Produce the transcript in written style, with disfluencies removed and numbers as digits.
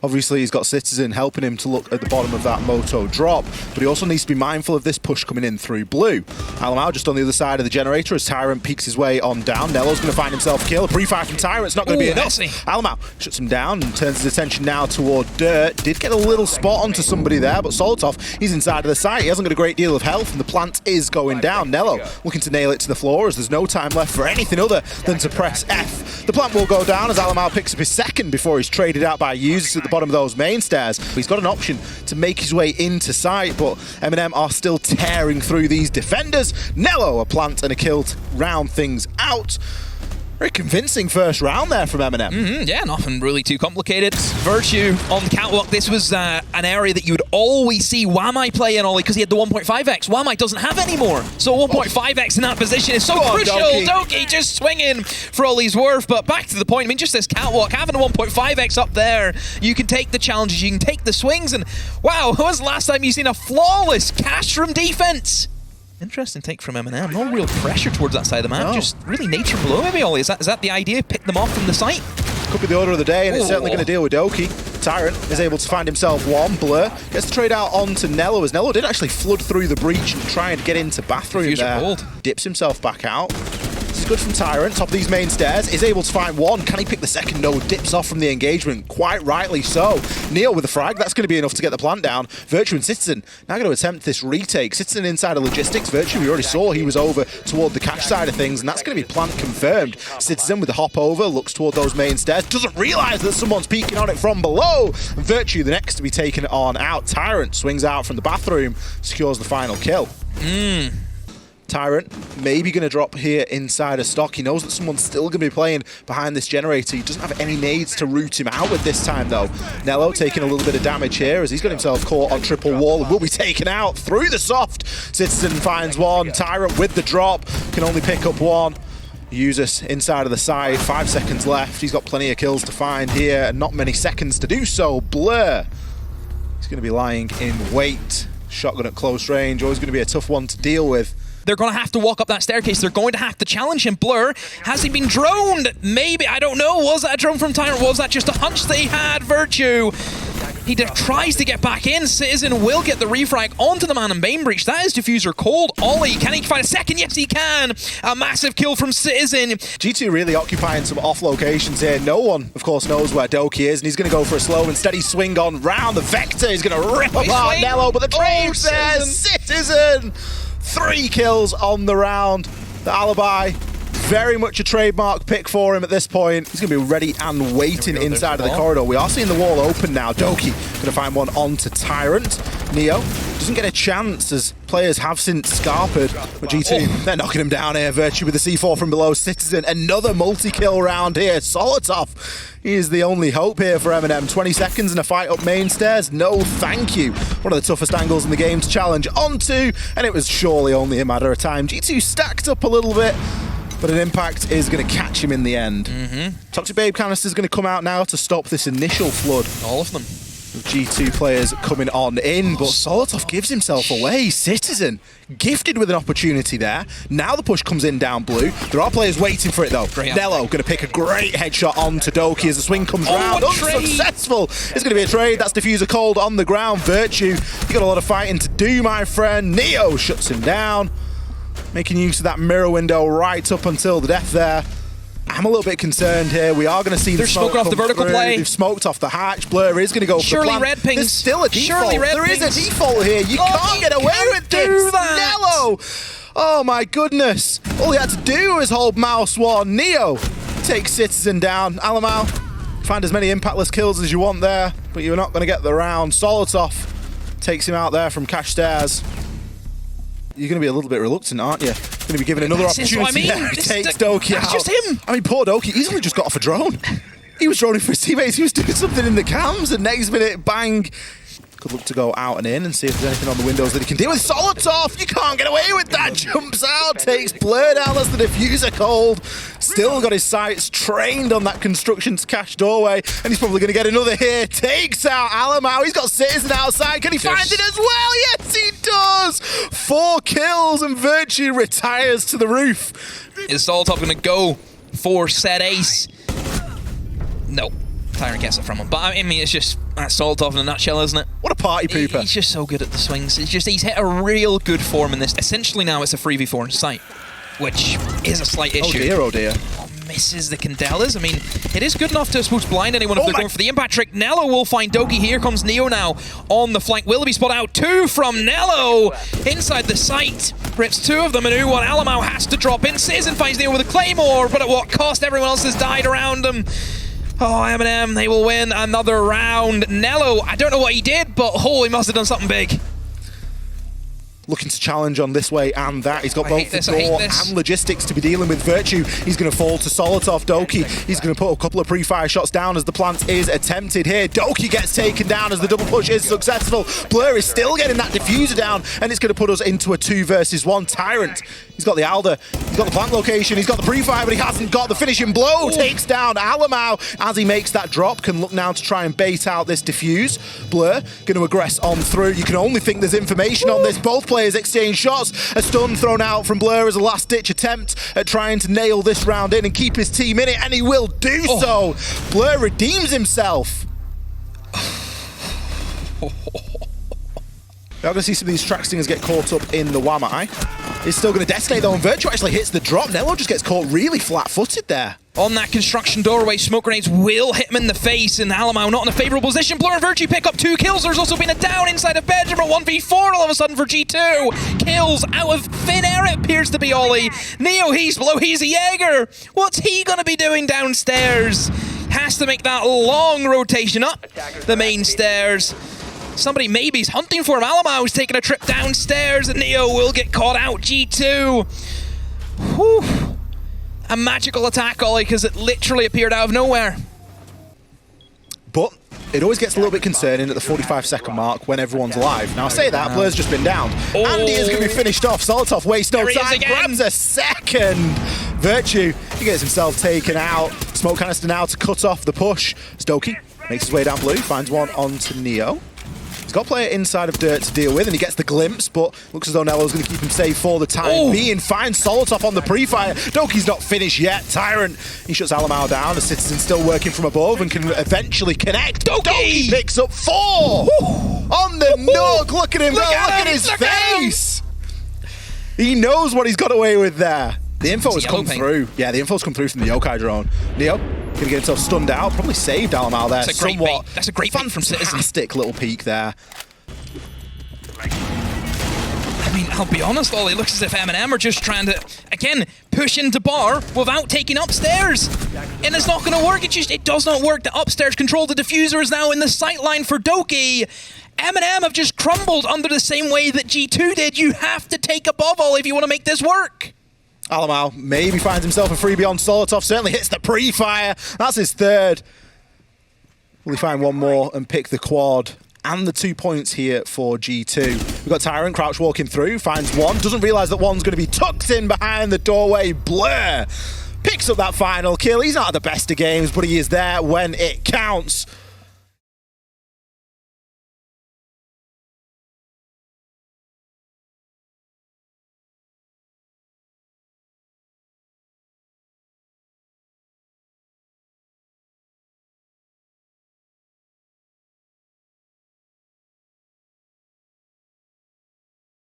Obviously, he's got Citizen helping him to look at the bottom of that Moto drop, but he also needs to be mindful of this push coming in through blue. Alamau just on the other side of the generator as Tyrant peeks his way on down. Nello's going to find himself a kill. A pre-fire from Tyrant's not going to be enough. Alamau shuts him down and turns his attention now toward Dirt. Did get a little spot onto somebody there, but Solotov, he's inside of the site. He hasn't got a great deal of health, and the plant is going down. Nello looking to nail it to the floor as there's no time left for anything other than to press F. The plant will go down as Alamau picks up his second before he's traded out by users at the bottom of those main stairs. He's got an option to make his way into sight, but MNM are still tearing through these defenders. Nello, a plant and a kill to round things out. Very convincing first round there from MNM. Yeah, nothing really too complicated. Virtue on the catwalk. This was an area that you would always see Wamai play in, Ollie, because he had the 1.5x. Wamai doesn't have anymore. So 1.5x in that position is so crucial. Doki just swinging for all he's worth. But back to the point, I mean, just this catwalk, having a 1.5x up there, you can take the challenges, you can take the swings. And wow, when was the last time you've seen a flawless cash from defense? Interesting take from MNM. No real pressure towards that side of the map, just really nature below maybe, Ollie. Is that the idea? Pick them off from the site? Could be the order of the day, and it's certainly going to deal with Doki. Tyrant is able to find himself one. Blur gets to trade out onto Nello, as Nello did actually flood through the breach and try and get into bathroom there. Dips himself back out. This is good from Tyrant, top of these main stairs, is able to find one. Can he pick the second? No, dips off from the engagement, quite rightly so. Neo with the frag, that's going to be enough to get the plant down. Virtue and Citizen now going to attempt this retake. Citizen inside of logistics. Virtue, we already saw he was over toward the cash side of things, and that's going to be plant confirmed. Citizen with the hop over, looks toward those main stairs, doesn't realize that someone's peeking on it from below. Virtue the next to be taken on out. Tyrant swings out from the bathroom, secures the final kill. Tyrant maybe going to drop here inside of stock. He knows that someone's still going to be playing behind this generator. He doesn't have any nades to root him out with this time, though. Nello taking a little bit of damage here as he's got himself caught on triple wall and will be taken out through the soft. Citizen finds one. Tyrant with the drop can only pick up one. Users inside of the side. 5 seconds left. He's got plenty of kills to find here and not many seconds to do so. Blur. He's going to be lying in wait. Shotgun at close range. Always going to be a tough one to deal with. They're going to have to walk up that staircase. They're going to have to challenge him. Blur, has he been droned? Maybe, I don't know. Was that a drone from Tyrant? Was that just a hunch that he had? Virtue, he tries to get back in. Citizen will get the refrag onto the man in main breach. That is Diffuser cold. Ollie, can he find a second? Yes, he can. A massive kill from Citizen. G2 really occupying some off locations here. No one, of course, knows where Doki is, and he's going to go for a slow and steady swing on round. The Vector is going to rip apart Nello, but the trade there, Citizen. 3 kills on the round. The alibi, very much a trademark pick for him at this point. He's going to be ready and waiting inside of the corridor. We are seeing the wall open now. Doki going to find one onto Tyrant. Neo doesn't get a chance as players have since scarpered. But G2, they're knocking him down here. Virtue with the C4 from below. Citizen, another multi-kill round here. Solotov, he is the only hope here for MNM. 20 seconds and a fight up main stairs. No, thank you. One of the toughest angles in the game to challenge onto, and it was surely only a matter of time. G2 stacked up a little bit, but an impact is going to catch him in the end. Toxic Babe canister is going to come out now to stop this initial flood. All of them. G2 players coming on in, but Solotov gives himself away. Citizen gifted with an opportunity there. Now the push comes in down blue. There are players waiting for it though. Nello going to pick a great headshot onto Doki as the swing comes round. Unsuccessful. It's going to be a trade. That's Diffuser cold on the ground. Virtue, you got a lot of fighting to do, my friend. Neo shuts him down, making use of that mirror window right up until the death there. I'm a little bit concerned here. We are going to see the smoke off the vertical play. They've smoked off the hatch. Blur is going to go for the plan. Red pings. There's still a default. There is a default here. You can't get away with this. Nello. Oh my goodness. All he had to do was hold mouse one. Neo takes Citizen down. Alamau, find as many impactless kills as you want there, but you're not going to get the round. Solotov takes him out there from cash stairs. You're going to be a little bit reluctant, aren't you? Going to be given another opportunity. He takes Doki out. That's just him. I mean, poor Doki, he's only just got off a drone. He was droning for his teammates. He was doing something in the cams, and next minute, bang. Could look to go out and in and see if there's anything on the windows that he can deal with. Solotov, you can't get away with that. Jumps out, takes Blur down. That's the Diffuser cold. Still got his sights trained on that construction's cash doorway, and he's probably going to get another here. Takes out Alamau. He's got Citizen outside. Can he find it as well? Yes, he does. 4 kills, and Virtue retires to the roof. Is Solotov going to go for set ace? No. Tyrant gets it from him. But I mean, it's just That's Solotov in a nutshell, isn't it? What a party pooper. He's just so good at the swings. He's hit a real good form in this. Essentially now it's a 3v4 in sight, which is a slight issue. Oh dear, oh dear. Misses the Candelas. I mean, it is good enough to, I suppose, blind anyone if they're going for the impact trick. Nello will find Doki. Here comes Neo now on the flank. Will he spot out? 2 from Nello inside the site. Rips 2 of them, and Uwan Alamau has to drop in. Sizzin finds Neo with a Claymore, but at what cost? Everyone else has died around him. Oh, MNM, they will win another round. Nello, I don't know what he did, but oh, he must have done something big. Looking to challenge on this way and that. He's got both the door and logistics to be dealing with. Virtue, he's going to fall to Solotov. Doki, he's going to put a couple of pre-fire shots down as the plant is attempted here. Doki gets taken down as the double push is successful. Blur is still getting that diffuser down, and it's going to put us into a 2 versus 1. Tyrant, he's got the Alder, he's got the plant location, he's got the pre-fire, but he hasn't got the finishing blow. Ooh. Takes down Alamau as he makes that drop. Can look now to try and bait out this diffuse. Blur going to aggress on through. You can only think there's information on this. Both players exchange shots. A stun thrown out from Blur as a last-ditch attempt at trying to nail this round in and keep his team in it, and he will do so. Blur redeems himself. We're going to see some of these track stingers get caught up in the Wamai. He's still going to detonate though, and Virtue actually hits the drop. Nello just gets caught really flat-footed there. On that construction doorway, smoke grenades will hit him in the face, and Alamau not in a favorable position. Blur and Virtue pick up 2 kills. There's also been a down inside of bedroom, a 1v4 all of a sudden for G2. Kills out of thin air, it appears to be Ollie. Neo, he's below, he's a Jaeger. What's he going to be doing downstairs? Has to make that long rotation up the main stairs. Somebody maybe's hunting for him. Alamau's taking a trip downstairs, and Neo will get caught out. G2. Whew. A magical attack, Ollie, because it literally appeared out of nowhere. But it always gets a little bit concerning at the 45-second mark when everyone's alive. Now, I say that, Blur's just been downed. And he is going to be finished off. Solotov wastes no time, grabs a second. Virtue, he gets himself taken out. Smoke canister now to cut off the push. Doki makes his way down blue, finds one onto Neo. He's got a player inside of Dirt to deal with, and he gets the glimpse, but looks as though Nello's going to keep him safe for the time being. Finds Solotov on the pre-fire. Doki's not finished yet. Tyrant, he shuts Alamau down. The Citizen's still working from above and can eventually connect. Doki picks up 4! On the Nook! Look at him, look at his face! He knows what he's got away with there. The info has come through. Yeah, the info's come through from the Yokai drone. Neo gonna get himself stunned out. Probably saved Alamau there. That's a great bait. That's a great bait from Citizen. Fantastic little peek there. I mean, I'll be honest, Ollie, it looks as if MNM are just trying to, again, push into bar without taking upstairs. And it's not going to work. It does not work. The upstairs control, the diffuser is now in the sight line for Doki. MNM have just crumbled under the same way that G2 did. You have to take above, Ollie, if you want to make this work. Alamau maybe finds himself a freebie on Solotov. Certainly hits the pre-fire. That's his 3rd. Will he find one more and pick the quad? And the 2 points here for G2. We've got Tyrant crouch walking through, finds one, doesn't realize that one's going to be tucked in behind the doorway. Blur picks up that final kill. He's not at the best of games, but he is there when it counts.